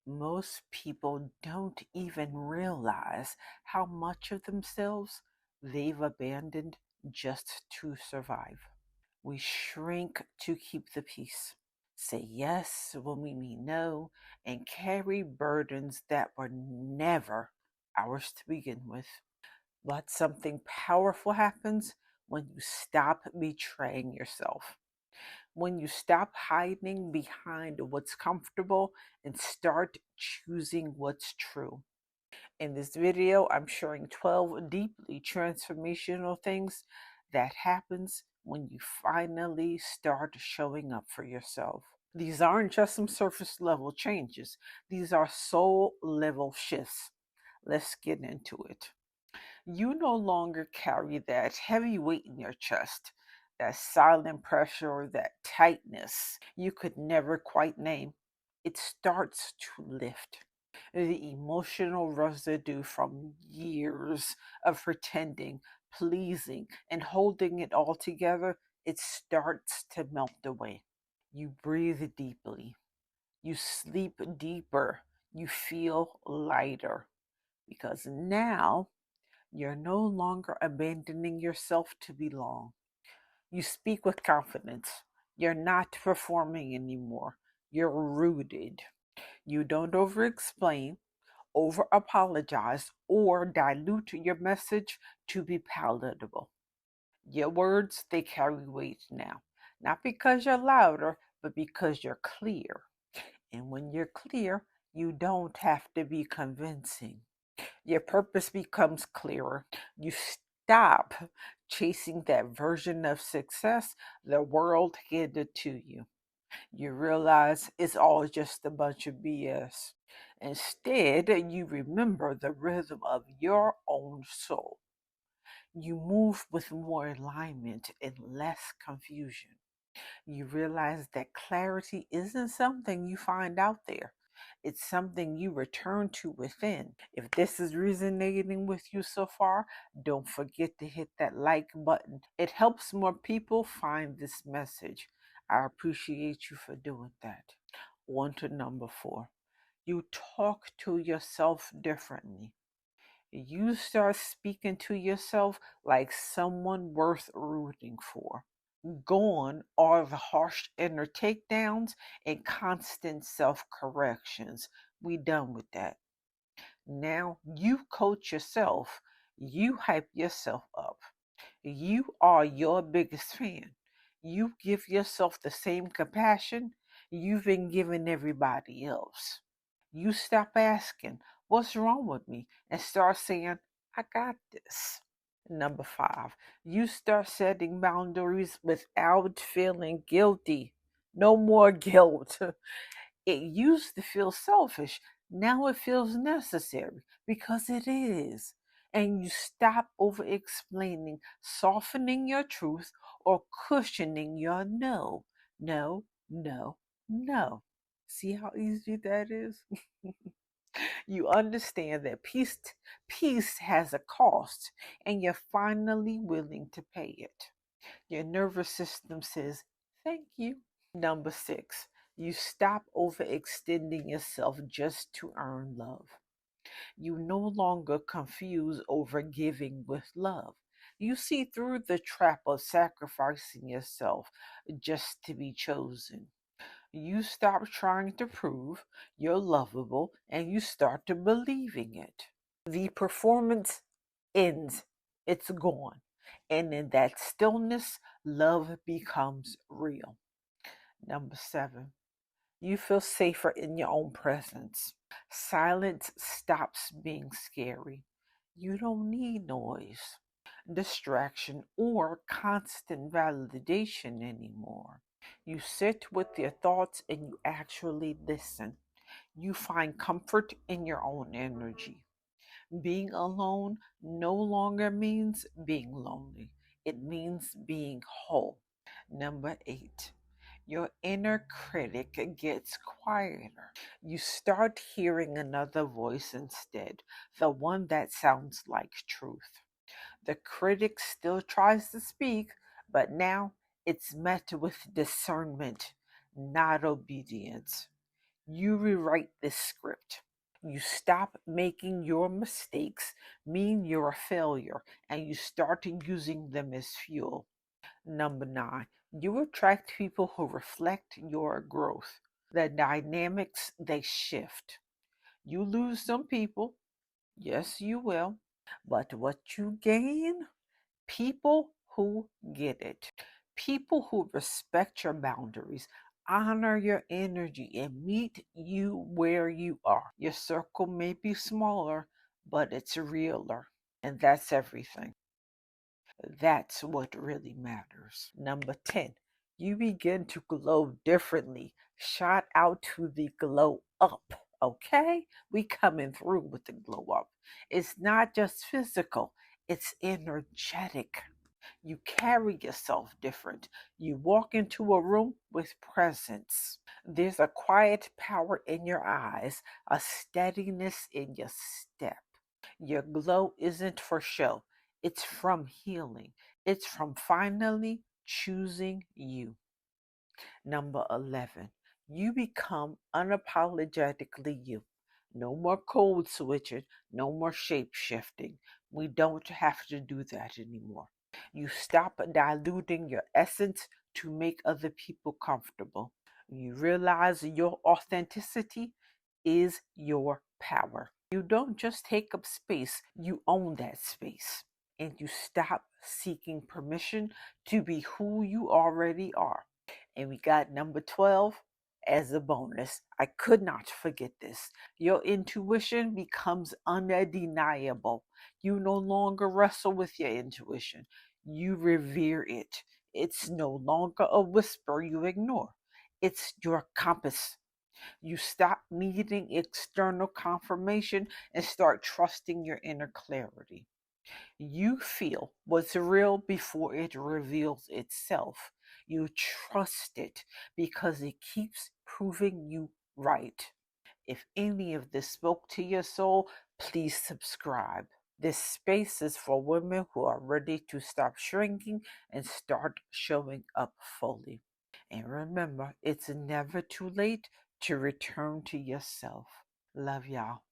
Most people don't even realize how much of themselves they've abandoned just to survive. We shrink to keep the peace, say yes when we mean no, and carry burdens that were never ours to begin with. But something powerful happens when you stop betraying yourself, when you stop hiding behind what's comfortable and start choosing what's true. In this video, I'm sharing 12 deeply transformational things that happens when you finally start showing up for yourself. These aren't just some surface level changes. These are soul level shifts. Let's get into it. You no longer carry that heavy weight in your chest, that silent pressure, or that tightness you could never quite name. It starts to lift. The emotional residue from years of pretending, pleasing, and holding it all together, it starts to melt away. You breathe deeply. You sleep deeper. You feel lighter because now you're no longer abandoning yourself to belong. You speak with confidence. You're not performing anymore. You're rooted. You don't over explain, over apologize, or dilute your message to be palatable. Your words, they carry weight now. Not because you're louder, but because you're clear. And when you're clear, you don't have to be convincing. Your purpose becomes clearer. You stop chasing that version of success the world handed to you. You realize it's all just a bunch of BS. Instead, you remember the rhythm of your own soul. You move with more alignment and less confusion. You realize that clarity isn't something you find out there. It's something you return to within. If this is resonating with you so far, don't forget to hit that like button. It helps more people find this message. I appreciate you for doing that. On to number 4. You talk to yourself differently. You start speaking to yourself like someone worth rooting for. Gone are the harsh inner takedowns and constant self corrections. We done with that. Now you coach yourself. You hype yourself up. You are your biggest fan. You give yourself the same compassion you've been giving everybody else. You stop asking, what's wrong with me? And start saying, I got this. Number 5, you start setting boundaries without feeling guilty. No more guilt. It used to feel selfish. Now it feels necessary because it is. And you stop over explaining, softening your truth, or cushioning your no. No, no, no. See how easy that is? You understand that peace has a cost, and you're finally willing to pay it. Your nervous system says, thank you. Number 6, you stop overextending yourself just to earn love. You no longer confuse overgiving with love. You see through the trap of sacrificing yourself just to be chosen. You stop trying to prove you're lovable and you start to believing it. The performance ends, it's gone. And in that stillness, love becomes real. Number 7, you feel safer in your own presence. Silence stops being scary. You don't need noise, distraction, or constant validation anymore. You sit with your thoughts and you actually listen. You find comfort in your own energy. Being alone no longer means being lonely, it means being whole. Number 8, your inner critic gets quieter. You start hearing another voice instead, the one that sounds like truth. The critic still tries to speak, but now it's met with discernment, not obedience. You rewrite this script. You stop making your mistakes mean you're a failure and you start using them as fuel. Number 9, you attract people who reflect your growth. The dynamics, they shift. You lose some people, yes, you will, but what you gain? People who get it. People who respect your boundaries, honor your energy, and meet you where you are. Your circle may be smaller, but it's realer. And that's everything. That's what really matters. Number 10, you begin to glow differently. Shout out to the glow up, okay? We coming through with the glow up. It's not just physical, it's energetic. You carry yourself different. You walk into a room with presence. There's a quiet power in your eyes, a steadiness in your step. Your glow isn't for show, it's from healing. It's from finally choosing you. Number 11, you become unapologetically you. No more code switching, no more shape shifting. We don't have to do that anymore. You stop diluting your essence to make other people comfortable. You realize your authenticity is your power. You don't just take up space, you own that space. And you stop seeking permission to be who you already are. And we got number 12 as a bonus. I could not forget this. Your intuition becomes undeniable. You no longer wrestle with your intuition, you revere it. It's no longer a whisper you ignore, it's your compass. You stop needing external confirmation and start trusting your inner clarity. You feel what's real before it reveals itself. You trust it because it keeps proving you right. If any of this spoke to your soul, please subscribe. This space is for women who are ready to stop shrinking and start showing up fully. And remember, it's never too late to return to yourself. Love y'all.